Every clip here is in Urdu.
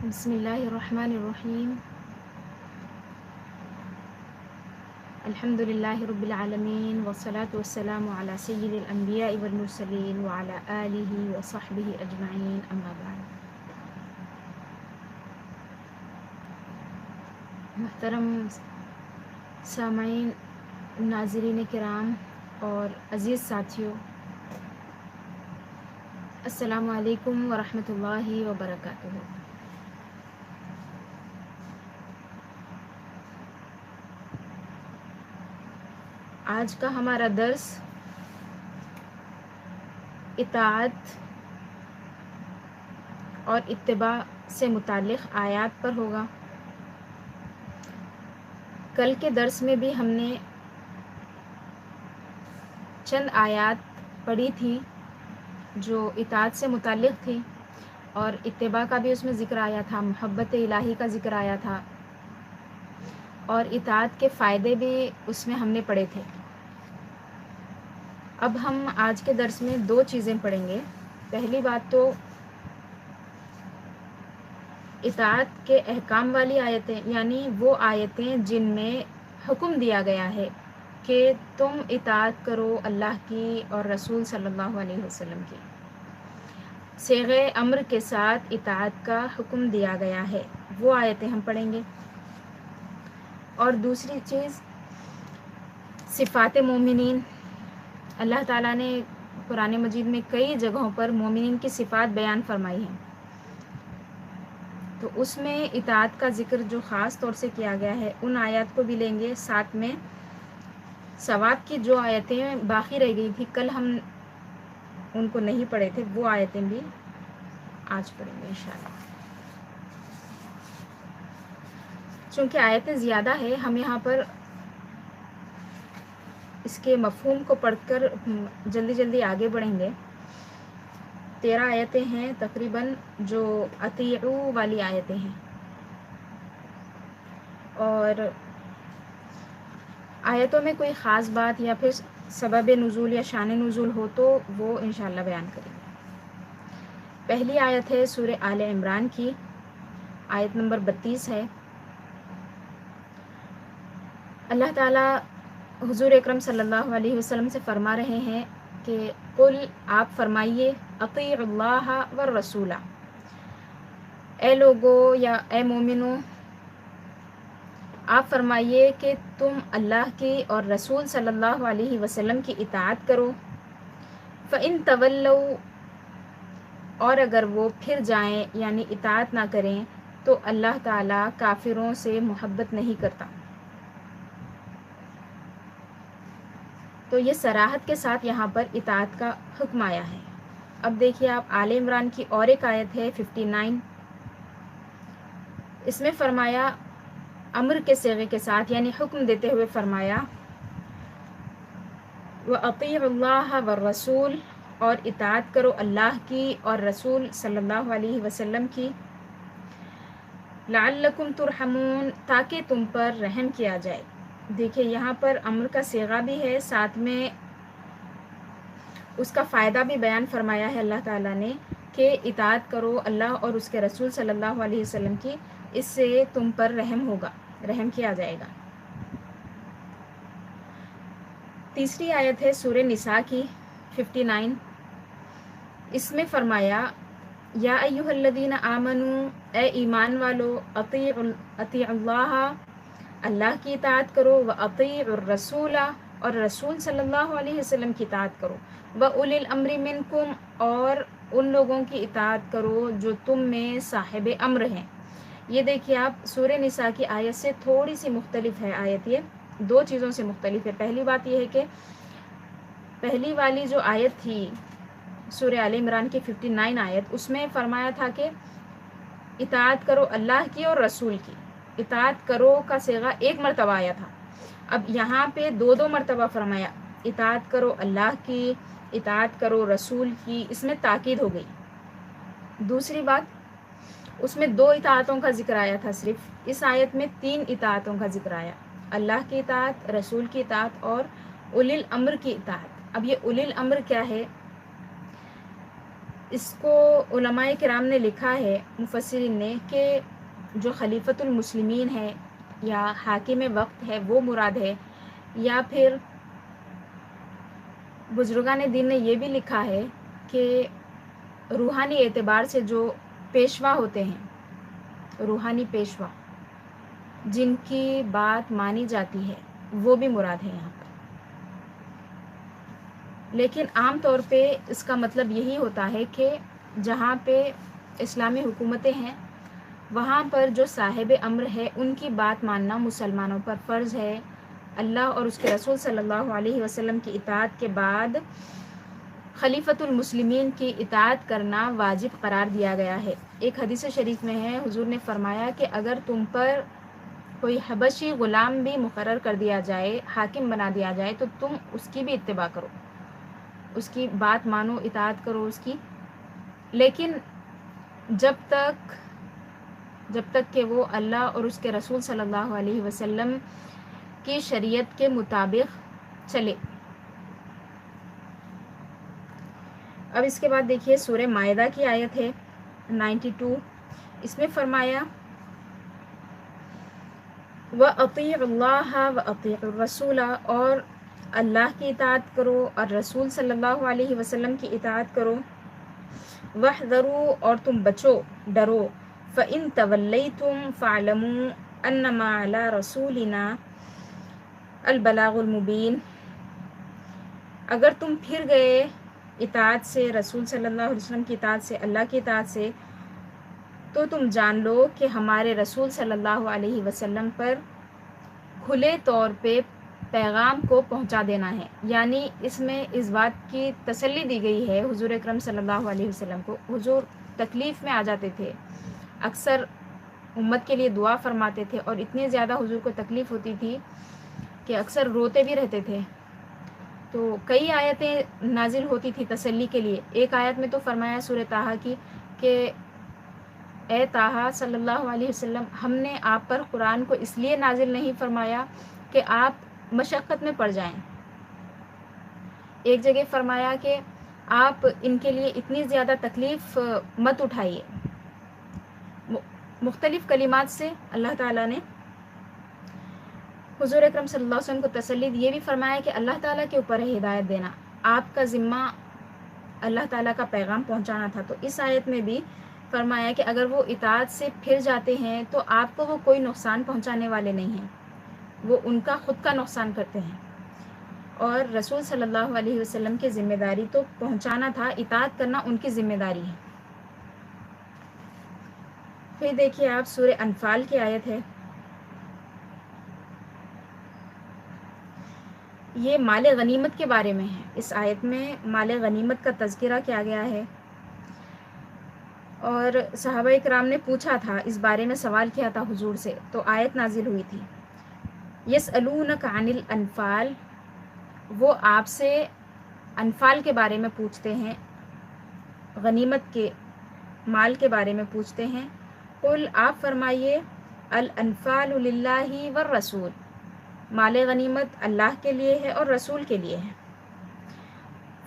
بسم اللہ الرحمن الرحیم الحمد للہ رب العالمین والصلاة والسلام علی سید الانبیاء والمرسلین وعلی آلہ وصحبہ اجمعین اما بعد۔ محترم سامعین، ناظرین کرام اور عزیز ساتھیوں، السلام علیکم ورحمۃ اللہ وبرکاتہ۔ آج کا ہمارا درس اطاعت اور اتباع سے متعلق آیات پر ہوگا۔ کل کے درس میں بھی ہم نے چند آیات پڑھی تھی جو اطاعت سے متعلق تھی، اور اتباع کا بھی اس میں ذکر آیا تھا، محبت الہی کا ذکر آیا تھا، اور اطاعت کے فائدے بھی اس میں ہم نے پڑھے تھے۔ اب ہم آج کے درس میں دو چیزیں پڑھیں گے۔ پہلی بات تو اطاعت کے احکام والی آیتیں، یعنی وہ آیتیں جن میں حکم دیا گیا ہے کہ تم اطاعت کرو اللہ کی اور رسول صلی اللہ علیہ وسلم کی، صیغہ امر کے ساتھ اطاعت کا حکم دیا گیا ہے، وہ آیتیں ہم پڑھیں گے۔ اور دوسری چیز صفات مومنین، اللہ تعالیٰ نے قرآن مجید میں کئی جگہوں پر مومنین کی صفات بیان فرمائی ہیں، تو اس میں اطاعت کا ذکر جو خاص طور سے کیا گیا ہے ان آیات کو بھی لیں گے، ساتھ میں ثواب کی جو آیتیں باقی رہ گئی تھی، کل ہم ان کو نہیں پڑھے تھے، وہ آیتیں بھی آج پڑھیں گے انشاءاللہ۔ چونکہ آیتیں زیادہ ہے، ہم یہاں پر اس کے مفہوم کو پڑھ کر جلدی جلدی آگے بڑھیں گے۔ 13 آیتیں ہیں تقریباً جو اطیعوا والی آیتیں ہیں، اور آیتوں میں کوئی خاص بات یا پھر سبب نزول یا شان نزول ہو تو وہ انشاءاللہ بیان کریں گے۔ پہلی آیت ہے سورہ آل عمران کی، آیت نمبر 32 ہے۔ اللہ تعالیٰ حضور اکرم صلی اللہ علیہ وسلم سے فرما رہے ہیں کہ قل، آپ فرمائیے، اطیعوا اللہ والرسول، اے لوگو یا اے مومنو، آپ فرمائیے کہ تم اللہ کی اور رسول صلی اللہ علیہ وسلم کی اطاعت کرو۔ فَإِن تَوَلَّوْا، اور اگر وہ پھر جائیں یعنی اطاعت نہ کریں تو اللہ تعالیٰ کافروں سے محبت نہیں کرتا۔ تو یہ صراحت کے ساتھ یہاں پر اطاعت کا حکم آیا ہے۔ اب دیکھیے آپ آل عمران کی اور ایک آیت ہے 59، اس میں فرمایا امر کے صیغے کے ساتھ، یعنی حکم دیتے ہوئے فرمایا وَأَطِيعُوا اللَّهَ وَالرَّسُولَ، اور اطاعت کرو اللہ کی اور رسول صلی اللہ علیہ وسلم کی، لَعَلَّكُمْ تُرْحَمُونَ، تاکہ تم پر رحم کیا جائے۔ دیکھیے یہاں پر امر کا صیغہ بھی ہے، ساتھ میں اس کا فائدہ بھی بیان فرمایا ہے اللہ تعالیٰ نے کہ اطاعت کرو اللہ اور اس کے رسول صلی اللہ علیہ وسلم کی، اس سے تم پر رحم ہوگا، رحم کیا جائے گا۔ تیسری آیت ہے سورہ نساء کی 59، اس میں فرمایا یا ایھا الذین آمنوا، اے ایمان والو، اطیعوا اللہ، اللہ کی اطاعت کرو، واطیعوا الرسول، اور رسول صلی اللہ علیہ وسلم کی اطاعت کرو، واولی الامر منکم، اور ان لوگوں کی اطاعت کرو جو تم میں صاحب امر ہیں۔ یہ دیکھیے آپ سورہ نساء کی آیت سے تھوڑی سی مختلف ہے آیت، یہ دو چیزوں سے مختلف ہے۔ پہلی بات یہ ہے کہ پہلی والی جو آیت تھی سورہ آل عمران کی 59 آیت، اس میں فرمایا تھا کہ اطاعت کرو اللہ کی اور رسول کی، اطاعت کرو کا صیغہ ایک مرتبہ آیا تھا، اب یہاں پہ دو مرتبہ فرمایا اطاعت کرو اللہ کی، اطاعت کرو رسول کی، اس میں تاکید ہو گئی۔ دوسری بات، اس میں 2 اطاعتوں کا ذکر آیا تھا صرف، اس آیت میں 3 اطاعتوں کا ذکر آیا، اللہ کی اطاعت، رسول کی اطاعت اور اولی الامر کی اطاعت۔ اب یہ اولی الامر کیا ہے، اس کو علماء کرام نے لکھا ہے، مفسرین نے، کہ جو خلیفۃ المسلمین ہے یا حاکم وقت ہے وہ مراد ہے، یا پھر بزرگان دین نے یہ بھی لکھا ہے کہ روحانی اعتبار سے جو پیشوا ہوتے ہیں، روحانی پیشوا جن کی بات مانی جاتی ہے، وہ بھی مراد ہے یہاں پر۔ لیکن عام طور پہ اس کا مطلب یہی ہوتا ہے کہ جہاں پہ اسلامی حکومتیں ہیں وہاں پر جو صاحب امر ہے ان کی بات ماننا مسلمانوں پر فرض ہے۔ اللہ اور اس کے رسول صلی اللہ علیہ وسلم کی اطاعت کے بعد خلیفۃ المسلمین کی اطاعت کرنا واجب قرار دیا گیا ہے۔ ایک حدیث شریف میں ہے، حضور نے فرمایا کہ اگر تم پر کوئی حبشی غلام بھی مقرر کر دیا جائے، حاکم بنا دیا جائے، تو تم اس کی بھی اتباع کرو، اس کی بات مانو، اطاعت کرو اس کی، لیکن جب تک کہ وہ اللہ اور اس کے رسول صلی اللہ علیہ وسلم کی شریعت کے مطابق چلے۔ اب اس کے بعد دیکھیے سورہ مائدہ کی آیت ہے 92، اس میں فرمایا وَأَطِيعُوا اللَّهَ وَأَطِيعُوا الرَّسُولَ، اور اللہ کی اطاعت کرو اور رسول صلی اللہ علیہ وسلم کی اطاعت کرو، وَاحْذَرُوا، اور تم بچو، ڈرو، فَإِن تَوَلَّيْتُمْ فَاعْلَمُوا أَنَّمَا عَلَى رَسُولِنَا الْبَلَاغُ الْمُبِينُ، اگر تم پھر گئے اطاعت سے، رسول صلی اللہ علیہ وسلم کی اطاعت سے، اللہ کی اطاعت سے، تو تم جان لو کہ ہمارے رسول صلی اللہ علیہ وسلم پر کھلے طور پہ پیغام کو پہنچا دینا ہے۔ یعنی اس میں اس بات کی تسلی دی گئی ہے حضور اکرم صلی اللہ علیہ وسلم کو۔ حضور تکلیف میں آ جاتے تھے، اکثر امت کے لیے دعا فرماتے تھے، اور اتنی زیادہ حضور کو تکلیف ہوتی تھی کہ اکثر روتے بھی رہتے تھے، تو کئی آیتیں نازل ہوتی تھی تسلی کے لیے۔ ایک آیت میں تو فرمایا سورہ طٰہٰ کی کہ اے طٰہٰ صلی اللہ علیہ وسلم، ہم نے آپ پر قرآن کو اس لیے نازل نہیں فرمایا کہ آپ مشقت میں پڑ جائیں۔ ایک جگہ فرمایا کہ آپ ان کے لیے اتنی زیادہ تکلیف مت اٹھائیے۔ مختلف کلمات سے اللہ تعالیٰ نے حضور اکرم صلی اللہ علیہ وسلم کو تسلی دی۔ یہ بھی فرمایا کہ اللہ تعالیٰ کے اوپر ہے ہدایت دینا، آپ کا ذمہ اللہ تعالیٰ کا پیغام پہنچانا تھا۔ تو اس آیت میں بھی فرمایا کہ اگر وہ اطاعت سے پھر جاتے ہیں تو آپ کو وہ کوئی نقصان پہنچانے والے نہیں ہیں، وہ ان کا خود کا نقصان کرتے ہیں، اور رسول صلی اللہ علیہ وسلم کی ذمہ داری تو پہنچانا تھا، اطاعت کرنا ان کی ذمہ داری ہے۔ پھر دیکھیے آپ سورہ انفال کی آیت ہے، یہ مال غنیمت کے بارے میں ہے۔ اس آیت میں مال غنیمت کا تذکرہ کیا گیا ہے، اور صحابہ اکرام نے پوچھا تھا، اس بارے میں سوال کیا تھا حضور سے، تو آیت نازل ہوئی تھی یسألونک عن الانفال، وہ آپ سے انفال کے بارے میں پوچھتے ہیں، غنیمت کے مال کے بارے میں پوچھتے ہیں۔ قل، آپ فرمائیے، الانفال للہ والرسول، مال غنیمت اللہ کے لیے ہے اور رسول کے لیے ہے۔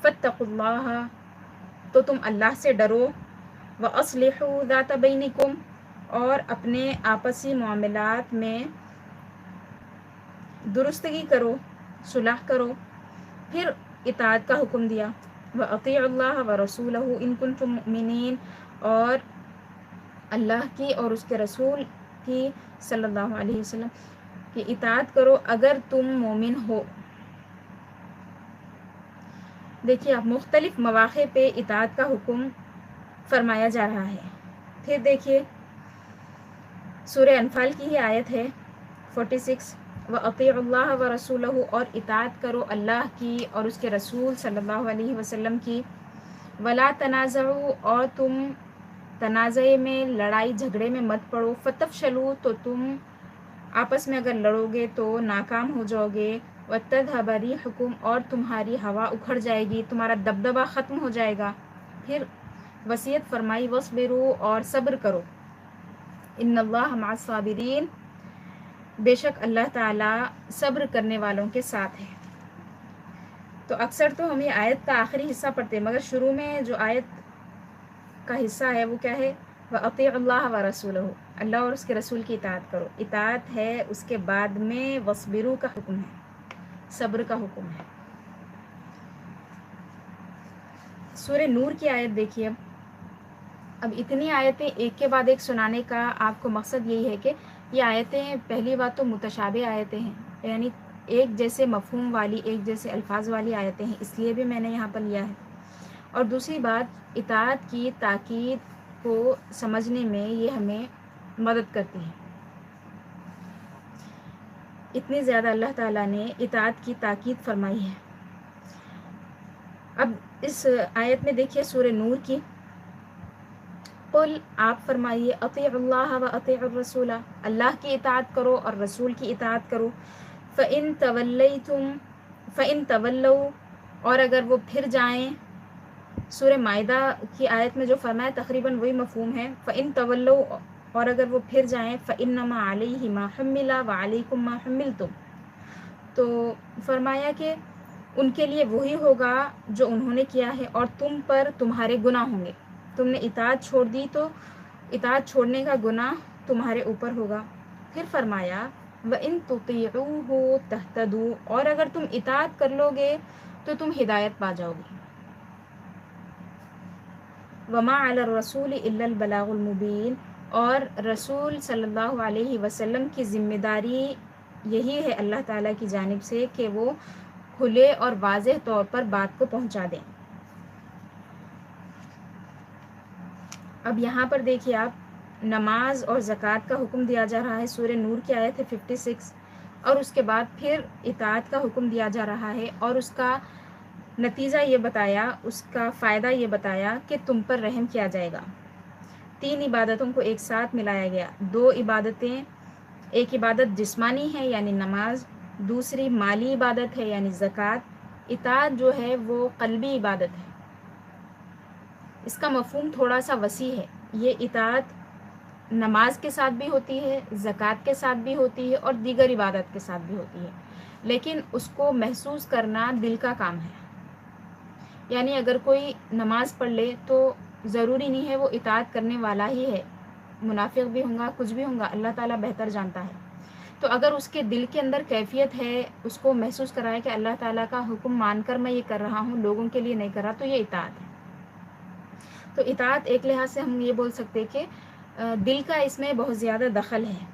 فاتقوا اللہ، تو تم اللہ سے ڈرو، وَأَصْلِحُوا ذَاتَ بَيْنِكُمْ، اور اپنے آپسی معاملات میں درستگی کرو، صلح کرو۔ پھر اطاعت کا حکم دیا، وَأَطِيعُوا اللَّهَ وَرَسُولَهُ إِن كُنتُم مُؤْمِنِينَ، اور اللہ کی اور اس کے رسول کی صلی اللہ علیہ وسلم کی اطاعت کرو اگر تم مومن ہو۔ دیکھیے آپ مختلف مواقع پہ اطاعت کا حکم فرمایا جا رہا ہے۔ پھر دیکھیے سورہ انفال کی ہی آیت ہے 46، وَأَطِيعُوا اللَّهَ وَرَسُولَهُ، اور اطاعت کرو اللہ کی اور اس کے رسول صلی اللہ علیہ وسلم کی، وَلَا تَنَازَعُوا، اور تم تنازع میں، لڑائی جھگڑے میں مت پڑو، فَتَفْشَلُوا، تو تم آپس میں اگر لڑو گے تو ناکام ہو جاؤ گے، وَتَذْهَبَ رِيحُكُمْ، اور تمہاری ہوا اکھڑ جائے گی، تمہارا دبدبہ ختم ہو جائے گا۔ پھر وصیت فرمائی، وَاصْبِرُوا، اور صبر کرو، إِنَّ اللَّهَ مَعَ الصَّابِرِينَ، بے شک اللہ تعالیٰ صبر کرنے والوں کے ساتھ ہے۔ تو اکثر تو ہم یہ آیت کا آخری حصہ پڑھتے ہیں، مگر شروع میں جو آیت کا حصہ ہے وہ کیا ہے؟ وَأَطِيعُوا اللَّهَ وَرَسُولَهُ، اللہ اور اس کے رسول کی اطاعت کرو. اطاعت ہے، اس کے بعد میں وَاصْبِرُوا کا حکم ہے، صبر کا حکم ہے. سورہ نور کی آیت دیکھیے. اب اتنی آیتیں ایک کے بعد ایک سنانے کا آپ کو مقصد یہی ہے کہ یہ آیتیں پہلی بات تو متشابہ آیتیں ہیں، یعنی ایک جیسے مفہوم والی، ایک جیسے الفاظ والی آیتیں ہیں، اس لیے بھی میں نے یہاں پر لیا ہے. اور دوسری بات، اطاعت کی تاکید کو سمجھنے میں یہ ہمیں مدد کرتی ہے. اتنی زیادہ اللہ تعالیٰ نے اطاعت کی تاکید فرمائی ہے. اب اس آیت میں دیکھیے سورہ نور کی. قل، آپ فرمائیے، اطیعوا اللہ و اطیعوا الرسول، اللہ کی اطاعت کرو اور رسول کی اطاعت کرو. فَإِن تَوَلَّوْا، اور اگر وہ پھر جائیں. سورہ مائدہ کی آیت میں جو فرمایا تقریباً وہی مفہوم ہے. فَإِن تَوَلَّوْا، اور اگر وہ پھر جائیں. فَإِنَّمَا عَلَيْهِ مَا حُمِّلَ وَعَلَيْكُمْ مَا حُمِّلْتُمْ، تو فرمایا کہ ان کے لیے وہی ہوگا جو انہوں نے کیا ہے، اور تم پر تمہارے گناہ ہوں گے. تم نے اطاعت چھوڑ دی تو اطاعت چھوڑنے کا گناہ تمہارے اوپر ہوگا. پھر فرمایا وَإِن تُطِيعُوهُ تَهْتَدُوا، اور اگر تم اطاعت کر لو گے تو تم ہدایت پا جاؤ گے. وَمَا عَلَى الرَّسُولِ إِلَّا الْبَلَاغُ الْمُبِينُ، اور رسول صلی اللہ علیہ وسلم کی ذمہ داری یہی ہے اللہ تعالیٰ کی جانب سے کہ وہ کھلے اور واضح طور پر بات کو پہنچا دیں. اب یہاں پر دیکھیے آپ، نماز اور زکوٰۃ کا حکم دیا جا رہا ہے. سورہ نور کی آیت ہے 56، اور اس کے بعد پھر اطاعت کا حکم دیا جا رہا ہے، اور اس کا نتیجہ یہ بتایا، اس کا فائدہ یہ بتایا کہ تم پر رحم کیا جائے گا. 3 عبادتوں کو ایک ساتھ ملایا گیا. 2 عبادتیں، ایک عبادت جسمانی ہے یعنی نماز، دوسری مالی عبادت ہے یعنی زکوٰۃ. اطاعت جو ہے وہ قلبی عبادت ہے. اس کا مفہوم تھوڑا سا وسیع ہے. یہ اطاعت نماز کے ساتھ بھی ہوتی ہے، زکوٰۃ کے ساتھ بھی ہوتی ہے، اور دیگر عبادت کے ساتھ بھی ہوتی ہے، لیکن اس کو محسوس کرنا دل کا کام ہے. یعنی اگر کوئی نماز پڑھ لے تو ضروری نہیں ہے وہ اطاعت کرنے والا ہی ہے، منافق بھی ہوں گا، کچھ بھی ہوں گا، اللہ تعالیٰ بہتر جانتا ہے. تو اگر اس کے دل کے اندر کیفیت ہے، اس کو محسوس کرائے کہ اللہ تعالیٰ کا حکم مان کر میں یہ کر رہا ہوں، لوگوں کے لیے نہیں کر رہا، تو یہ اطاعت ہے. تو اطاعت ایک لحاظ سے ہم یہ بول سکتے کہ دل کا اس میں بہت زیادہ دخل ہے.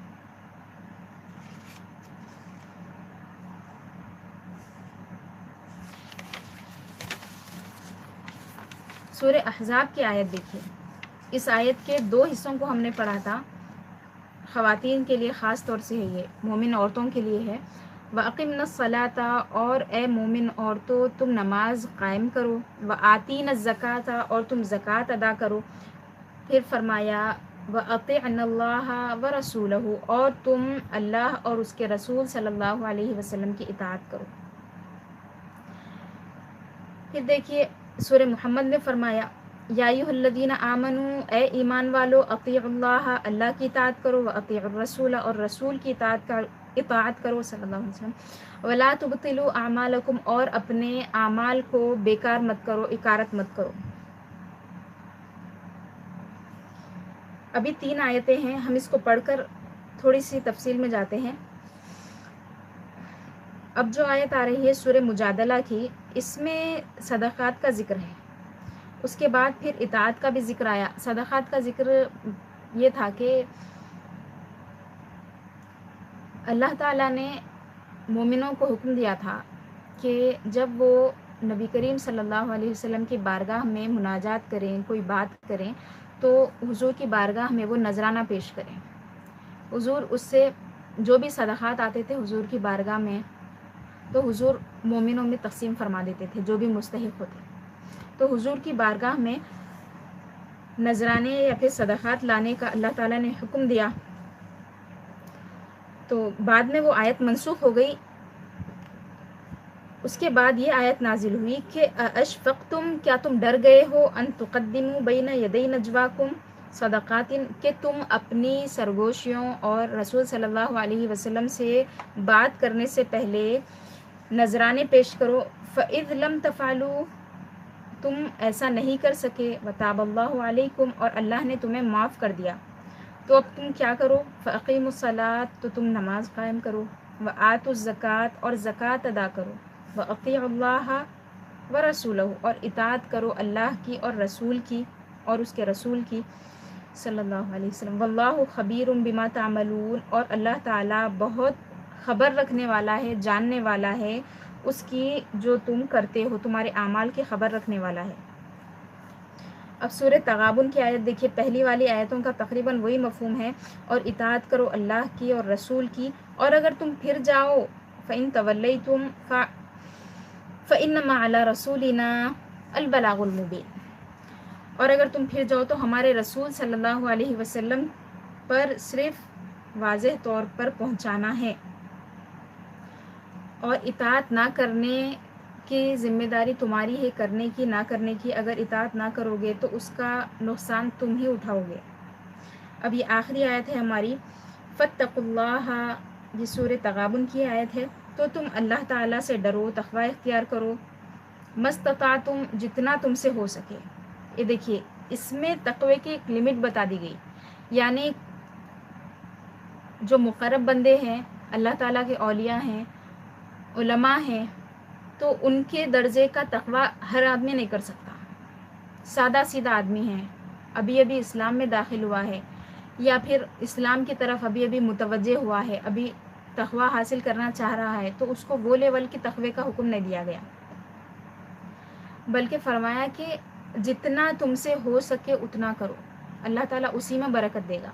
سورہ احزاب کی آیت دیکھیے. اس آیت کے 2 حصوں کو ہم نے پڑھا تھا. خواتین کے لیے خاص طور سے ہے، یہ مومن عورتوں کے لیے ہے. وَأَقِمْنَا الصَّلَاةَ، اور اے مومن عورتوں تم نماز قائم کرو. وَآتِينَا الزَّكَاةَ، اور تم زکوٰۃ ادا کرو. پھر فرمایا وَأَطِعْنَا اللَّهَ وَرَسُولَهُ، اور تم اللہ اور اس کے رسول صلی اللہ علیہ وسلم کی اطاعت کرو. پھر دیکھیے سورہ محمد میں فرمایا یا ایھا الذین آمنوا، اے ایمان والو، اطیعوا اللہ، اللہ کی اطاعت کرو، واطیعوا الرسول، اور رسول کی اطاعت کرو صلی اللہ علیہ وسلم. ولا تبطلوا اعمالکم، اور اپنے اعمال کو بیکار مت کرو، اکارت مت کرو. ابھی 3 آیتیں ہیں، ہم اس کو پڑھ کر تھوڑی سی تفصیل میں جاتے ہیں. اب جو آیت آ رہی ہے سورہ مجادلہ کی، اس میں صدقات کا ذکر ہے. اس کے بعد پھر اطاعت کا بھی ذکر آیا. صدقات کا ذکر یہ تھا کہ اللہ تعالیٰ نے مومنوں کو حکم دیا تھا کہ جب وہ نبی کریم صلی اللہ علیہ وسلم کی بارگاہ میں مناجات کریں، کوئی بات کریں، تو حضور کی بارگاہ میں وہ نذرانہ پیش کریں. حضور اس سے جو بھی صدقات آتے تھے حضور کی بارگاہ میں، تو حضور مومنوں میں تقسیم فرما دیتے تھے جو بھی مستحق ہوتے. تو حضور کی بارگاہ میں نذرانے یا پھر صدقات لانے کا اللہ تعالیٰ نے حکم دیا. تو بعد میں وہ آیت منسوخ ہو گئی. اس کے بعد یہ آیت نازل ہوئی کہ اشفقتم، کیا تم ڈر گئے ہو، ان تقدموا بین یدی نجواکم صدقات، کہ تم اپنی سرگوشیوں اور رسول صلی اللہ علیہ وسلم سے بات کرنے سے پہلے نذرانے پیش کرو. فَإِذْ لَمْ تَفْعَلُوا، تم ایسا نہیں کر سکے، وتاب اللہ علیکم، اور اللہ نے تمہیں معاف کر دیا، تو اب تم کیا کرو، فاقیموا الصلاۃ، تو تم نماز قائم کرو، وآتوا الزکوٰۃ، اور زکوٰۃ ادا کرو، واطیعوا اللہ ورسولہ، اور اطاعت کرو اللہ کی اور رسول کی اور اس کے رسول کی صلی اللہ علیہ وسلم، واللہ خبیر بما تعملون، اور اللہ تعالیٰ بہت خبر رکھنے والا ہے، جاننے والا ہے اس کی جو تم کرتے ہو، تمہارے اعمال کی خبر رکھنے والا ہے۔ اب سورہ تغابن کی آیت دیکھیے، پہلی والی آیتوں کا تقریباً وہی مفہوم ہے، اور اطاعت کرو اللہ کی اور رسول کی، اور اگر تم پھر جاؤ فَإِن تَوَلَّيْتُمْ فَإِنَّمَا عَلَىٰ رَسُولِنَا الْبَلَاغُ الْمُبِينُ، اور اگر تم پھر جاؤ تو ہمارے رسول صلی اللہ علیہ وسلم پر صرف واضح طور پر پہنچانا ہے، اور اطاعت نہ کرنے کی ذمہ داری تمہاری ہے، کرنے کی نہ کرنے کی، اگر اطاعت نہ کرو گے تو اس کا نقصان تم ہی اٹھاؤ گے۔ اب یہ آخری آیت ہے ہماری، فاتقوا اللہ، یہ سورہ تغابن کی آیت ہے، تو تم اللہ تعالیٰ سے ڈرو، تقوی اختیار کرو، مستطاعتم، جتنا تم سے ہو سکے۔ یہ دیکھیے اس میں تقوی کی ایک لمٹ بتا دی گئی، یعنی جو مقرب بندے ہیں، اللہ تعالیٰ کے اولیاء ہیں، علماء ہیں، تو ان کے درجے کا تقوی ہر آدمی نہیں کر سکتا۔ سادہ سیدھا آدمی ہے، ابھی ابھی اسلام میں داخل ہوا ہے، یا پھر اسلام کی طرف ابھی ابھی متوجہ ہوا ہے، ابھی تقوی حاصل کرنا چاہ رہا ہے، تو اس کو وہ لیول کی تقوی کا حکم نہیں دیا گیا، بلکہ فرمایا کہ جتنا تم سے ہو سکے اتنا کرو، اللہ تعالیٰ اسی میں برکت دے گا۔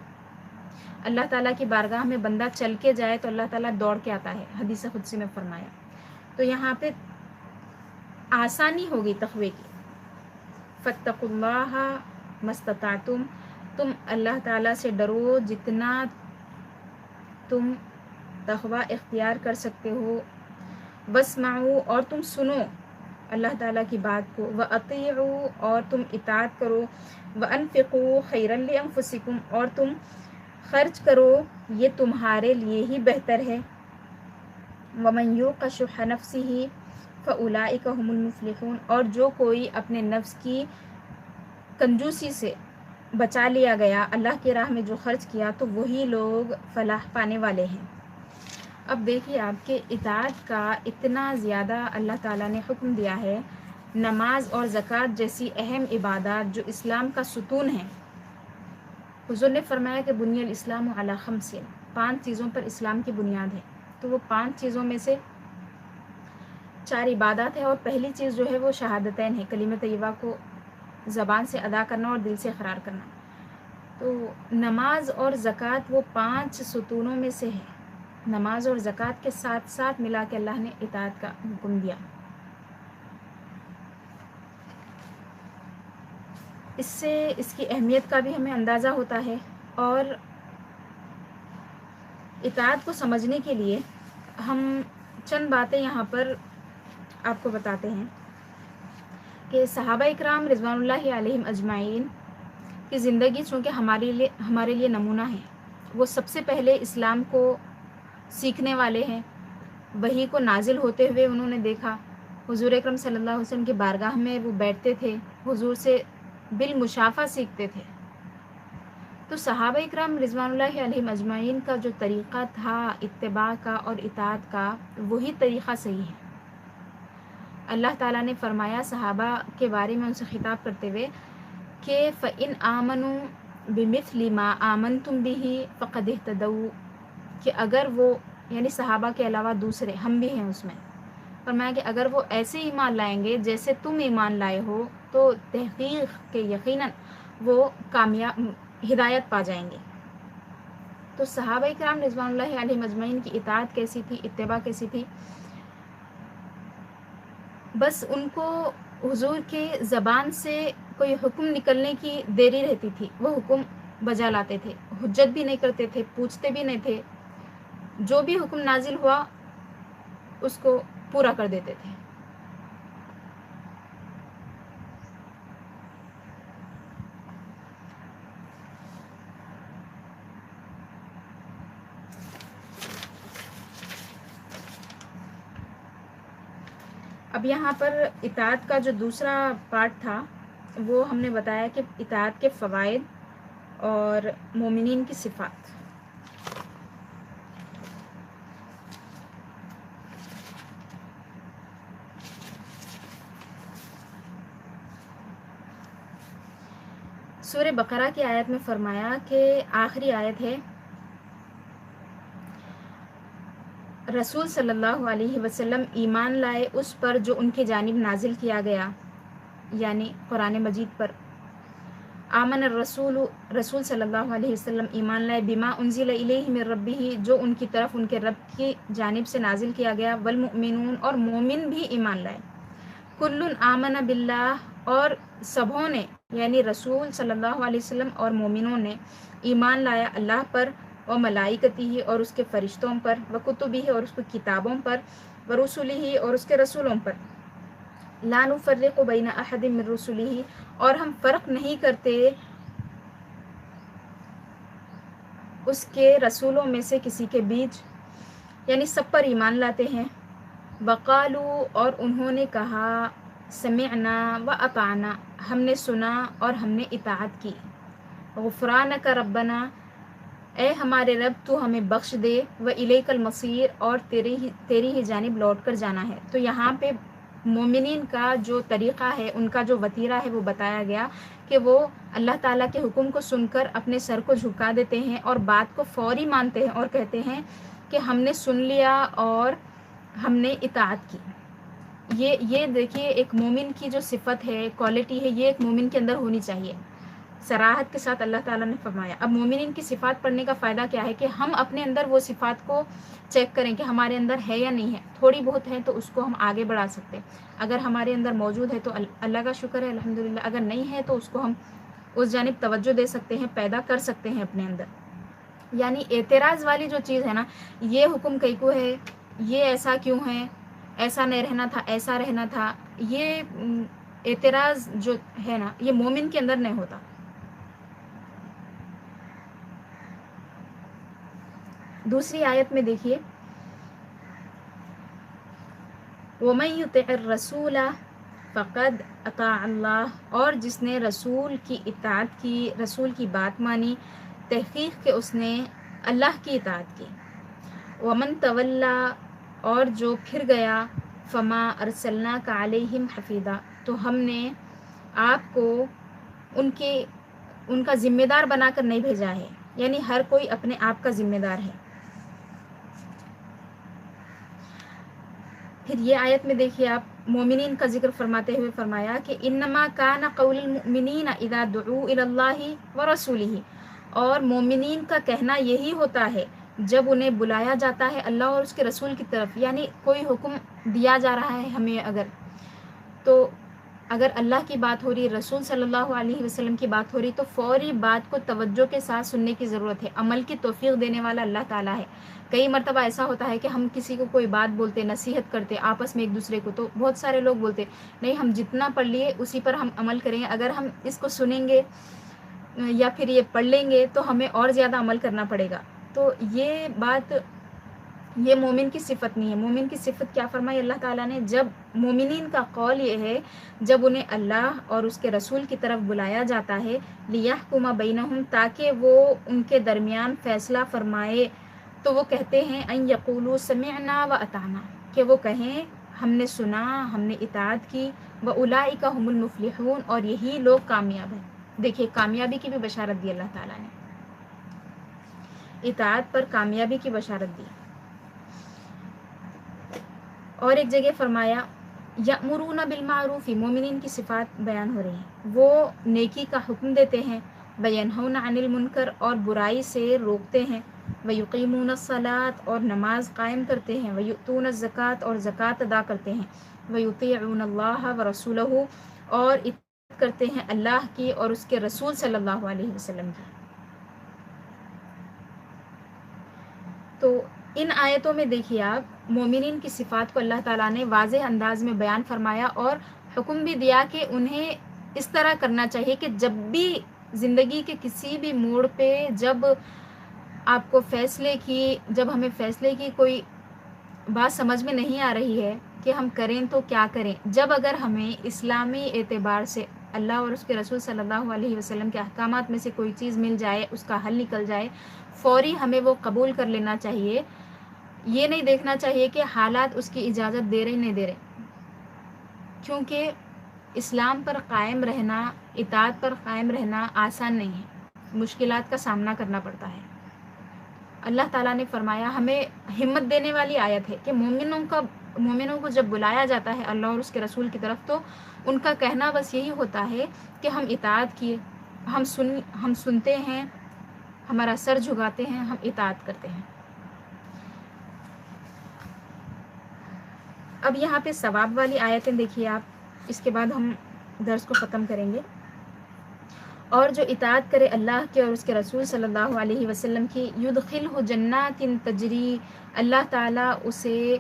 اللہ تعالیٰ کی بارگاہ میں بندہ چل کے جائے تو اللہ تعالیٰ دوڑ کے آتا ہے، حدیث قدسی میں فرمایا۔ تو یہاں پہ آسانی ہوگی تقوی کی، فاتقوا اللہ مستطعتم، تم اللہ تعالیٰ سے ڈرو جتنا تم تقوی اختیار کر سکتے ہو، واسمعوا، اور تم سنو اللہ تعالیٰ کی بات کو، واطیعوا، اور تم اطاعت کرو، وانفقوا خیرا لانفسکم، اور تم خرچ کرو یہ تمہارے لیے ہی بہتر ہے، ومن یوق شح نفسہ فاولئک هم المفلحون، اور جو کوئی اپنے نفس کی کنجوسی سے بچا لیا گیا، اللہ کی راہ میں جو خرچ کیا، تو وہی لوگ فلاح پانے والے ہیں۔ اب دیکھیے آپ کے اطاعت کا اتنا زیادہ اللہ تعالیٰ نے حکم دیا ہے، نماز اور زکوٰۃ جیسی اہم عبادات جو اسلام کا ستون ہیں، حضور نے فرمایا کہ بنی الاسلام علی خمس، 5 چیزوں پر اسلام کی بنیاد ہے، تو وہ 5 چیزوں میں سے 4 عبادات ہے، اور پہلی چیز جو ہے وہ شہادتین ہے، کلمہ طیبہ کو زبان سے ادا کرنا اور دل سے اقرار کرنا۔ تو نماز اور زکوٰۃ وہ 5 ستونوں میں سے ہے، نماز اور زکوٰۃ کے ساتھ ساتھ ملا کے اللہ نے اطاعت کا حکم دیا۔ اس سے اس کی اہمیت کا بھی ہمیں اندازہ ہوتا ہے، اور اطاعت کو سمجھنے کے لیے ہم چند باتیں یہاں پر آپ کو بتاتے ہیں کہ صحابہ اکرام رضوان اللہ علیہم اجمعین کی زندگی چونکہ ہمارے لیے نمونہ ہے، وہ سب سے پہلے اسلام کو سیکھنے والے ہیں، وحی کو نازل ہوتے ہوئے انہوں نے دیکھا، حضور اکرم صلی اللہ علیہ وسلم کی بارگاہ میں وہ بیٹھتے تھے، حضور سے بالمشافہ سیکھتے تھے۔ تو صحابہ اکرام رضوان اللہ علیہم اجمعین کا جو طریقہ تھا اتباع کا اور اطاعت کا، وہی طریقہ صحیح ہے۔ اللہ تعالیٰ نے فرمایا صحابہ کے بارے میں ان سے خطاب کرتے ہوئے کہ فَإِنْ آمَنُوا بِمِثْلِ مَا آمَنْتُمْ بِهِ فَقَدِ اهْتَدَوْا، کہ اگر وہ یعنی صحابہ کے علاوہ دوسرے ہم بھی ہیں اس میں، فرمایا کہ اگر وہ ایسے ایمان لائیں گے جیسے تم ایمان لائے ہو تو تحقیق کہ یقیناً وہ کامیاب ہدایت پا جائیں گے۔ تو صحابہ کرام رضوان اللہ علیہم اجمعین کی اطاعت کیسی تھی، اتباع کیسی تھی، بس ان کو حضور کے زبان سے کوئی حکم نکلنے کی دیری رہتی تھی، وہ حکم بجا لاتے تھے، حجت بھی نہیں کرتے تھے، پوچھتے بھی نہیں تھے، جو بھی حکم نازل ہوا اس کو پورا کر دیتے تھے۔ اب یہاں پر اطاعت کا جو دوسرا پارٹ تھا وہ ہم نے بتایا کہ اطاعت کے فوائد اور مومنین کی صفات. سورہ بقرہ کی آیت میں فرمایا کہ آخری آیت ہے، رسول صلی اللہ علیہ وسلم ایمان لائے اس پر جو ان کی جانب نازل کیا گیا، یعنی قرآن مجید پر. آمن الرسول، رسول صلی اللہ علیہ وسلم ایمان لائے، بما انزل الیہ من ربہ، جو ان کی طرف ان کے رب کی جانب سے نازل کیا گیا، والمؤمنون، اور مومن بھی ایمان لائے. کل آمن باللہ، اور سبھوں نے یعنی رسول صلی اللہ علیہ وسلم اور مومنوں نے ایمان لایا اللہ پر، و ملائکتہ، اور اس کے فرشتوں پر، و کتبہ، اور اس کی کتابوں پر، و رسلہ، اور اس کے رسولوں پر. لا نفرق بین احد من رسلہ، اور ہم فرق نہیں کرتے اس کے رسولوں میں سے کسی کے بیچ، یعنی سب پر ایمان لاتے ہیں. وقالو، اور انہوں نے کہا، سمعنا و اطعنا، ہم نے سنا اور ہم نے اطاعت کی. غفرانک ربنا، اے ہمارے رب تو ہمیں بخش دے، و الیک المصیر، اور تیری ہی جانب لوٹ کر جانا ہے. تو یہاں پہ مومنین کا جو طریقہ ہے، ان کا جو وتیرہ ہے وہ بتایا گیا کہ وہ اللہ تعالیٰ کے حکم کو سن کر اپنے سر کو جھکا دیتے ہیں اور بات کو فوری مانتے ہیں اور کہتے ہیں کہ ہم نے سن لیا اور ہم نے اطاعت کی. یہ دیکھیے ایک مومن کی جو صفت ہے، کوالٹی ہے، یہ ایک مومن کے اندر ہونی چاہیے. صراحت کے ساتھ اللہ تعالیٰ نے فرمایا. اب مومنین کی صفات پڑھنے کا فائدہ کیا ہے کہ ہم اپنے اندر وہ صفات کو چیک کریں کہ ہمارے اندر ہے یا نہیں ہے. تھوڑی بہت ہے تو اس کو ہم آگے بڑھا سکتے ہیں. اگر ہمارے اندر موجود ہے تو اللہ کا شکر ہے، الحمدللہ. اگر نہیں ہے تو اس کو ہم اس جانب توجہ دے سکتے ہیں، پیدا کر سکتے ہیں اپنے اندر. یعنی اعتراض والی جو چیز ہے نا، یہ حکم کئی کو ہے، یہ ایسا کیوں ہے، ایسا نہیں رہنا تھا، ایسا رہنا تھا، یہ اعتراض جو ہے نا، یہ مومن کے اندر نہیں ہوتا. دوسری آیت میں دیکھیے، وَمَن يُطِعِ الرَّسُولَ فَقَدْ أَطَاعَ اللَّهَ، اور جس نے رسول کی اطاعت کی، رسول کی بات مانی، تحقیق کہ اس نے اللہ کی اطاعت کی. وَمَن تَوَلَّى، اور جو پھر گیا، فَمَا أَرْسَلْنَاكَ عَلَيْهِمْ حَفِيظًا، تو ہم نے آپ کو ان کا ذمہ دار بنا کر نہیں بھیجا ہے. یعنی ہر کوئی اپنے آپ کا ذمہ دار ہے. پھر یہ آیت میں دیکھیے آپ، مومنین کا ذکر فرماتے ہوئے فرمایا کہ انما کان قول المؤمنین اذا دعوا الی اللہ ورسولہ، اور مومنین کا کہنا یہی ہوتا ہے جب انہیں بلایا جاتا ہے اللہ اور اس کے رسول کی طرف. یعنی کوئی حکم دیا جا رہا ہے ہمیں، اگر اللہ کی بات ہو رہی، رسول صلی اللہ علیہ وسلم کی بات ہو رہی، تو فوری بات کو توجہ کے ساتھ سننے کی ضرورت ہے. عمل کی توفیق دینے والا اللہ تعالیٰ ہے. کئی مرتبہ ایسا ہوتا ہے کہ ہم کسی کو کوئی بات بولتے، نصیحت کرتے آپس میں ایک دوسرے کو، تو بہت سارے لوگ بولتے نہیں، ہم جتنا پڑھ لیے اسی پر ہم عمل کریں گے. اگر ہم اس کو سنیں گے یا پھر یہ پڑھ لیں گے تو ہمیں اور زیادہ عمل کرنا پڑے گا. تو یہ بات، یہ مومن کی صفت نہیں ہے. مومن کی صفت کیا فرمائی اللہ تعالیٰ نے؟ جب مومنین کا قول یہ ہے، جب انہیں اللہ اور اس کے رسول کی طرف بلایا جاتا ہے، لِيَحْكُمَ بَيْنَهُمْ، تاکہ وہ ان کے درمیان فیصلہ فرمائے، تو وہ کہتے ہیں ان یقولوا سمعنا وَأَطَعْنَا، کہ وہ کہیں ہم نے سنا، ہم نے اطاعت کی. وَأُولَئِكَ هُمُ الْمُفْلِحُونَ، اور یہی لوگ کامیاب ہیں. دیکھیے کامیابی کی بھی بشارت دی اللہ تعالیٰ نے، اطاعت پر کامیابی کی بشارت دی. اور ایک جگہ فرمایا یأمرون بالمعروف، مومنین کی صفات بیان ہو رہی ہیں، وہ نیکی کا حکم دیتے ہیں، وینہون عن المنکر، اور برائی سے روکتے ہیں، ویقیمون الصلاۃ، اور نماز قائم کرتے ہیں، ویؤتون الزکوٰۃ، اور زکوٰۃ ادا کرتے ہیں، ویطیعون اللہ ورسولہ، اور اطاعت کرتے ہیں اللہ کی اور اس کے رسول صلی اللہ علیہ وسلم کی. تو ان آیتوں میں دیکھیے آپ، مومنین کی صفات کو اللہ تعالیٰ نے واضح انداز میں بیان فرمایا اور حکم بھی دیا کہ انہیں اس طرح کرنا چاہیے کہ جب بھی زندگی کے کسی بھی موڑ پہ، جب آپ کو جب ہمیں فیصلے کی کوئی بات سمجھ میں نہیں آ رہی ہے، کہ ہم کریں تو کیا کریں، جب اگر ہمیں اسلامی اعتبار سے اللہ اور اس کے رسول صلی اللہ علیہ وسلم کے احکامات میں سے کوئی چیز مل جائے، اس کا حل نکل جائے، فوری ہمیں وہ قبول کر لینا چاہیے. یہ نہیں دیکھنا چاہیے کہ حالات اس کی اجازت دے رہے نہیں دے رہے، کیونکہ اسلام پر قائم رہنا، اطاعت پر قائم رہنا آسان نہیں ہے، مشکلات کا سامنا کرنا پڑتا ہے. اللہ تعالیٰ نے فرمایا، ہمیں ہمت دینے والی آیت ہے کہ مومنوں کو جب بلایا جاتا ہے اللہ اور اس کے رسول کی طرف، تو ان کا کہنا بس یہی ہوتا ہے کہ ہم اطاعت کیے، ہم سنتے ہیں، ہمارا سر جھکاتے ہیں، ہم اطاعت کرتے ہیں. اب یہاں پہ ثواب والی آیتیں دیکھیے آپ، اس کے بعد ہم درس کو ختم کریں گے. اور جو اطاعت کرے اللہ کے اور اس کے رسول صلی اللہ علیہ وسلم کی، یدخلہ جنات تجری، اللہ تعالیٰ اسے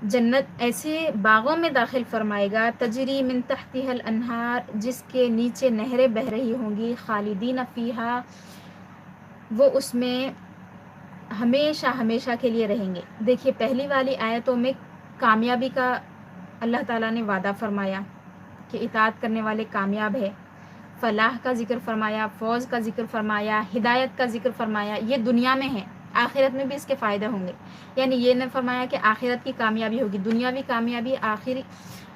جنت ایسے باغوں میں داخل فرمائے گا، تجری من تحتها الانہار، جس کے نیچے نہریں بہہ رہی ہوں گی، خالدین فیہا، وہ اس میں ہمیشہ ہمیشہ کے لیے رہیں گے. دیکھیے پہلی والی آیتوں میں کامیابی کا اللہ تعالیٰ نے وعدہ فرمایا کہ اطاعت کرنے والے کامیاب ہے، فلاح کا ذکر فرمایا، فوز کا ذکر فرمایا، ہدایت کا ذکر فرمایا. یہ دنیا میں ہے، آخرت میں بھی اس کے فائدے ہوں گے. یعنی یہ نہ فرمایا کہ آخرت کی کامیابی ہوگی، دنیاوی کامیابی،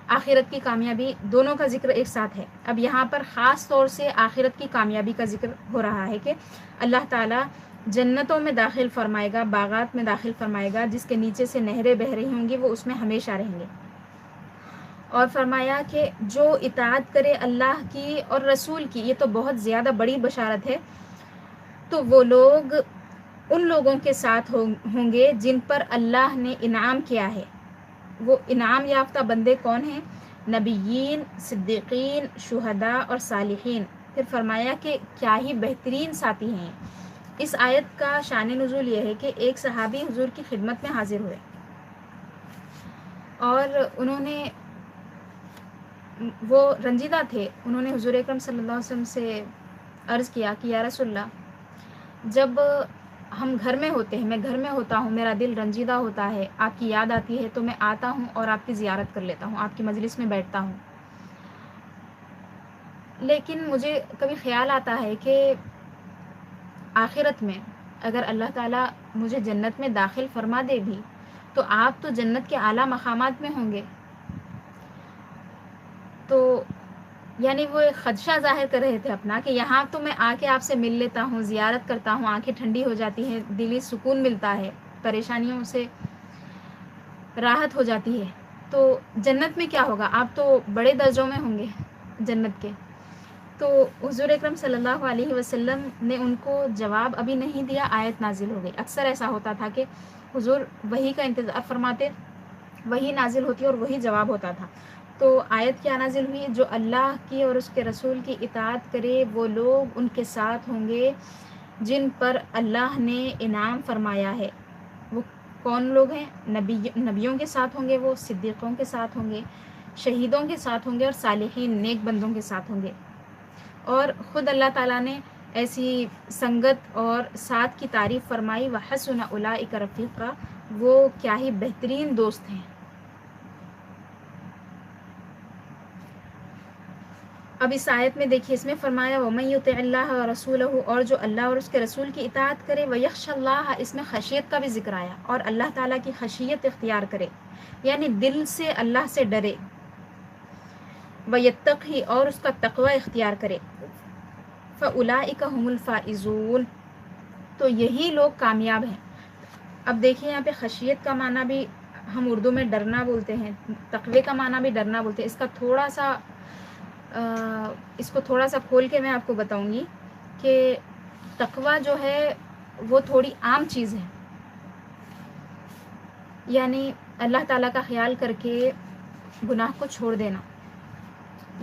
آخرت کی کامیابی، دونوں کا ذکر ایک ساتھ ہے. اب یہاں پر خاص طور سے آخرت کی کامیابی کا ذکر ہو رہا ہے کہ اللہ تعالیٰ جنتوں میں داخل فرمائے گا، باغات میں داخل فرمائے گا، جس کے نیچے سے نہریں بہہ رہی ہوں گی، وہ اس میں ہمیشہ رہیں گے. اور فرمایا کہ جو اطاعت کرے اللہ کی اور رسول کی، یہ تو بہت زیادہ بڑی بشارت ہے، تو وہ لوگ ان لوگوں کے ساتھ ہوں گے جن پر اللہ نے انعام کیا ہے. وہ انعام یافتہ بندے کون ہیں؟ نبیین، صدیقین، شہداء اور صالحین. پھر فرمایا کہ کیا ہی بہترین ساتھی ہیں. اس آیت کا شان نزول یہ ہے کہ ایک صحابی حضور کی خدمت میں حاضر ہوئے اور وہ رنجیدہ تھے. انہوں نے حضور اکرم صلی اللہ علیہ وسلم سے عرض کیا کہ یا رسول اللہ، جب ہم گھر میں ہوتے ہیں، میں گھر میں ہوتا ہوں، میرا دل رنجیدہ ہوتا ہے، آپ کی یاد آتی ہے، تو میں آتا ہوں اور آپ کی زیارت کر لیتا ہوں، آپ کی مجلس میں بیٹھتا ہوں. لیکن مجھے کبھی خیال آتا ہے کہ آخرت میں اگر اللہ تعالیٰ مجھے جنت میں داخل فرما دے بھی، تو آپ تو جنت کے اعلیٰ مقامات میں ہوں گے. تو یعنی وہ ایک خدشہ ظاہر کر رہے تھے اپنا کہ یہاں تو میں آ کے آپ سے مل لیتا ہوں، زیارت کرتا ہوں، آنکھیں ٹھنڈی ہو جاتی ہیں، دلی سکون ملتا ہے، پریشانیوں سے راحت ہو جاتی ہے. تو جنت میں کیا ہوگا؟ آپ تو بڑے درجوں میں ہوں گے جنت کے. تو حضور اکرم صلی اللہ علیہ وسلم نے ان کو جواب ابھی نہیں دیا، آیت نازل ہو گئی. اکثر ایسا ہوتا تھا کہ حضور وحی کا انتظار فرماتے، وحی نازل ہوتی اور وہی جواب ہوتا تھا. تو آیت کیا نازل ہوئی؟ جو اللہ کی اور اس کے رسول کی اطاعت کرے وہ لوگ ان کے ساتھ ہوں گے جن پر اللہ نے انعام فرمایا ہے. وہ کون لوگ ہیں؟ نبیوں کے ساتھ ہوں گے، وہ صدیقوں کے ساتھ ہوں گے، شہیدوں کے ساتھ ہوں گے، اور صالحین نیک بندوں کے ساتھ ہوں گے. اور خود اللہ تعالیٰ نے ایسی سنگت اور ساتھ کی تعریف فرمائی، وَحَسُنَ أُولَٰئِكَ رَفِیقًا، وہ کیا ہی بہترین دوست ہیں. اب اس آیت میں دیکھیے، اس میں فرمایا وَمَن يُطِعِ اللَّهَ وَرَسُولَهُ، اور جو اللہ اور اس کے رسول کی اطاعت کرے، وَيَخْشَ اللَّهَ، اس میں خشیت کا بھی ذکر آیا، اور اللہ تعالیٰ کی خشیت اختیار کرے، یعنی دل سے اللہ سے ڈرے، وَيَتَّقْهِ، اور اس کا تقوی اختیار کرے، فَأُولَٰئِكَ هُمُ الْفَائِزُونَ، تو یہی لوگ کامیاب ہیں. اب دیکھیے یہاں پہ خشیت کا معنی بھی ہم اردو میں ڈرنا بولتے ہیں، تقوی کا معنی بھی ڈرنا بولتے ہیں. اس کو تھوڑا سا کھول کے میں آپ کو بتاؤں گی کہ تقوی جو ہے وہ تھوڑی عام چیز ہے، یعنی اللہ تعالیٰ کا خیال کر کے گناہ کو چھوڑ دینا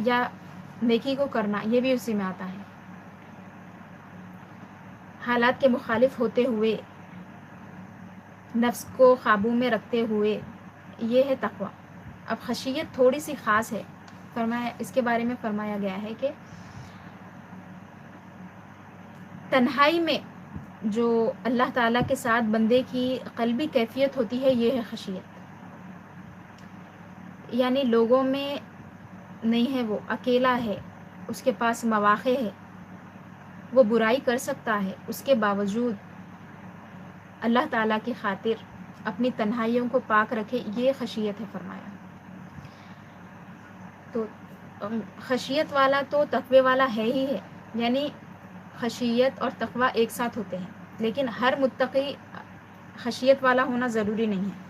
یا نیکی کو کرنا، یہ بھی اسی میں آتا ہے. حالات کے مخالف ہوتے ہوئے، نفس کو قابو میں رکھتے ہوئے، یہ ہے تقوی. اب خشیت تھوڑی سی خاص ہے، فرمایا اس کے بارے میں فرمایا گیا ہے کہ تنہائی میں جو اللہ تعالیٰ کے ساتھ بندے کی قلبی کیفیت ہوتی ہے، یہ ہے خشیت. یعنی لوگوں میں نہیں ہے، وہ اکیلا ہے، اس کے پاس مواقع ہے، وہ برائی کر سکتا ہے، اس کے باوجود اللہ تعالیٰ کی خاطر اپنی تنہائیوں کو پاک رکھے، یہ خشیت ہے فرمایا۔ تو خشیت والا تو تقوی والا ہے ہی ہے، یعنی خشیت اور تقوی ایک ساتھ ہوتے ہیں، لیکن ہر متقی خشیت والا ہونا ضروری نہیں ہے۔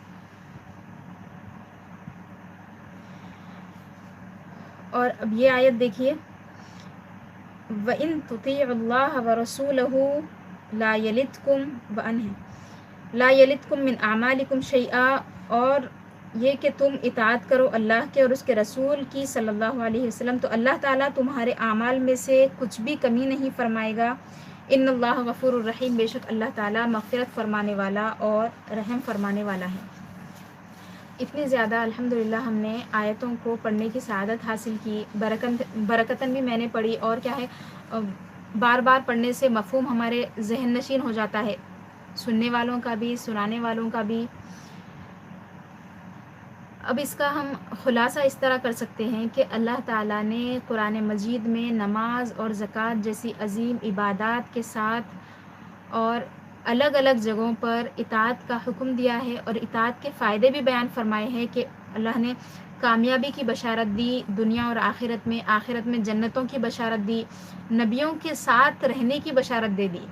اور اب یہ آیت دیکھیے، وَإِن تُطِيعُوا اللَّهَ وَرَسُولَهُ لَا يَلِتْكُمْ وَأَنْهِ لَا يَلِتْكُمْ مِنْ أَعْمَالِكُمْ شَيْئًا، اور یہ کہ تم اطاعت کرو اللہ کے اور اس کے رسول کی صلی اللہ علیہ وسلم، تو اللہ تعالیٰ تمہارے اعمال میں سے کچھ بھی کمی نہیں فرمائے گا۔ ان اللہ غفور الرحیم، بے شک اللہ تعالیٰ مغفرت فرمانے والا اور رحم فرمانے والا ہے۔ اتنی زیادہ الحمدللہ ہم نے آیتوں کو پڑھنے کی سعادت حاصل کی، برکتاً بھی میں نے پڑھی، اور کیا ہے بار بار پڑھنے سے مفہوم ہمارے ذہن نشین ہو جاتا ہے، سننے والوں کا بھی سنانے والوں کا بھی۔ اب اس کا ہم خلاصہ اس طرح کر سکتے ہیں کہ اللہ تعالیٰ نے قرآن مجید میں نماز اور زکوٰۃ جیسی عظیم عبادات کے ساتھ اور الگ الگ جگہوں پر اطاعت کا حکم دیا ہے، اور اطاعت کے فائدے بھی بیان فرمائے ہیں کہ اللہ نے کامیابی کی بشارت دی دنیا اور آخرت میں جنتوں کی بشارت دی، نبیوں کے ساتھ رہنے کی بشارت دے دی،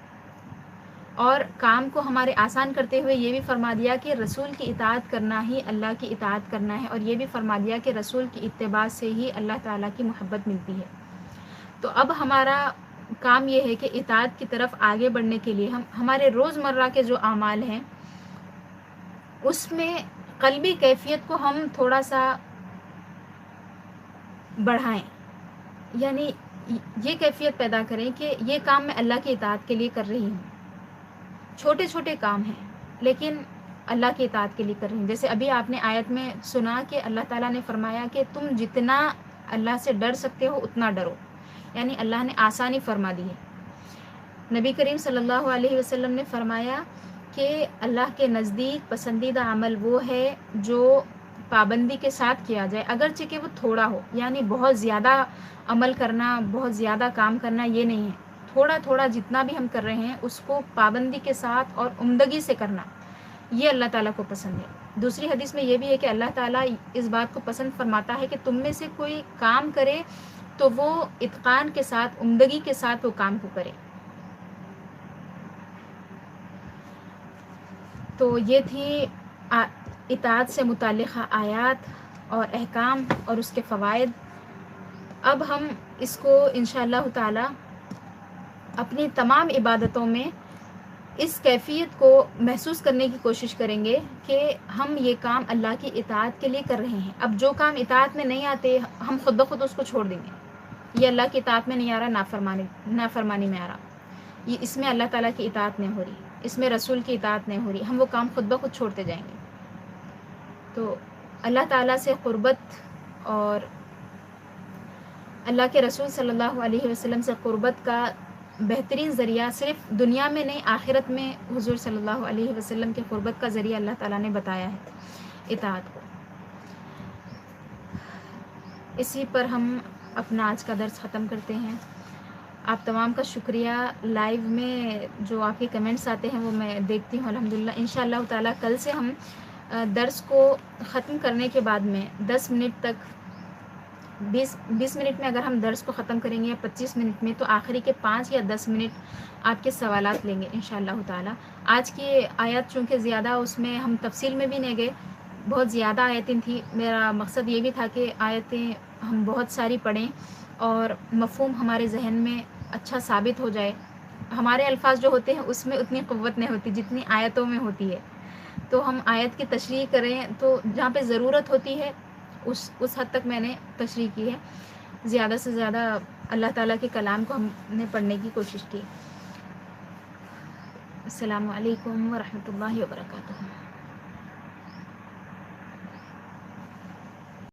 اور کام کو ہمارے آسان کرتے ہوئے یہ بھی فرما دیا کہ رسول کی اطاعت کرنا ہی اللہ کی اطاعت کرنا ہے، اور یہ بھی فرما دیا کہ رسول کی اتباع سے ہی اللہ تعالیٰ کی محبت ملتی ہے۔ تو اب ہمارا کام یہ ہے کہ اطاعت کی طرف آگے بڑھنے کے لیے ہم ہمارے روزمرہ کے جو اعمال ہیں اس میں قلبی کیفیت کو ہم تھوڑا سا بڑھائیں، یعنی یہ کیفیت پیدا کریں کہ یہ کام میں اللہ کی اطاعت کے لیے کر رہی ہوں، چھوٹے چھوٹے کام ہیں لیکن اللہ کی اطاعت کے لیے کر رہی ہوں۔ جیسے ابھی آپ نے آیت میں سنا کہ اللہ تعالیٰ نے فرمایا کہ تم جتنا اللہ سے ڈر سکتے ہو اتنا ڈرو، یعنی اللہ نے آسانی فرما دی ہے۔ نبی کریم صلی اللہ علیہ وسلم نے فرمایا کہ اللہ کے نزدیک پسندیدہ عمل وہ ہے جو پابندی کے ساتھ کیا جائے، اگرچہ کہ وہ تھوڑا ہو، یعنی بہت زیادہ عمل کرنا، بہت زیادہ کام کرنا یہ نہیں ہے، تھوڑا تھوڑا جتنا بھی ہم کر رہے ہیں اس کو پابندی کے ساتھ اور عمدگی سے کرنا، یہ اللہ تعالیٰ کو پسند ہے۔ دوسری حدیث میں یہ بھی ہے کہ اللہ تعالیٰ اس بات کو پسند فرماتا ہے کہ تم میں سے کوئی کام کرے تو وہ اتقان کے ساتھ، عمدگی کے ساتھ وہ کام کو کرے۔ تو یہ تھی اطاعت سے متعلقہ آیات اور احکام اور اس کے فوائد۔ اب ہم اس کو انشاءاللہ تعالی اپنی تمام عبادتوں میں اس کیفیت کو محسوس کرنے کی کوشش کریں گے کہ ہم یہ کام اللہ کی اطاعت کے لیے کر رہے ہیں۔ اب جو کام اطاعت میں نہیں آتے ہم خود بخود اس کو چھوڑ دیں گے، یہ اللہ کی اطاعت میں نہیں آ رہا، نافرمانی میں آ رہا، یہ اس میں اللہ تعالیٰ کی اطاعت نہیں ہو رہی، اس میں رسول کی اطاعت نہیں ہو رہی، ہم وہ کام خود بخود چھوڑتے جائیں گے۔ تو اللہ تعالیٰ سے قربت اور اللہ کے رسول صلی اللہ علیہ وسلم سے قربت کا بہترین ذریعہ صرف دنیا میں نہیں، آخرت میں حضور صلی اللہ علیہ وسلم کے قربت کا ذریعہ اللہ تعالیٰ نے بتایا ہے، اطاعت کو۔ اسی پر ہم اپنا آج کا درس ختم کرتے ہیں۔ آپ تمام کا شکریہ، لائیو میں جو آپ کے کمنٹس آتے ہیں وہ میں دیکھتی ہوں الحمدللہ۔ انشاءاللہ تعالیٰ کل سے ہم درس کو ختم کرنے کے بعد میں 10 منٹ تک، 20 منٹ میں اگر ہم درس کو ختم کریں گے یا 25 منٹ میں، تو آخری کے 5 یا 10 منٹ آپ کے سوالات لیں گے انشاءاللہ تعالیٰ۔ آج کی آیات چونکہ زیادہ اس میں ہم تفصیل میں بھی نہیں گئے، بہت زیادہ آیتیں تھیں، میرا مقصد یہ بھی تھا کہ آیتیں ہم بہت ساری پڑھیں اور مفہوم ہمارے ذہن میں اچھا ثابت ہو جائے۔ ہمارے الفاظ جو ہوتے ہیں اس میں اتنی قوت نہیں ہوتی جتنی آیتوں میں ہوتی ہے، تو ہم آیت کی تشریح کریں تو جہاں پہ ضرورت ہوتی ہے اس حد تک میں نے تشریح کی ہے۔ زیادہ سے زیادہ اللہ تعالیٰ کے کلام کو ہم نے پڑھنے کی کوشش کی۔ السلام علیکم ورحمۃ اللہ وبرکاتہ۔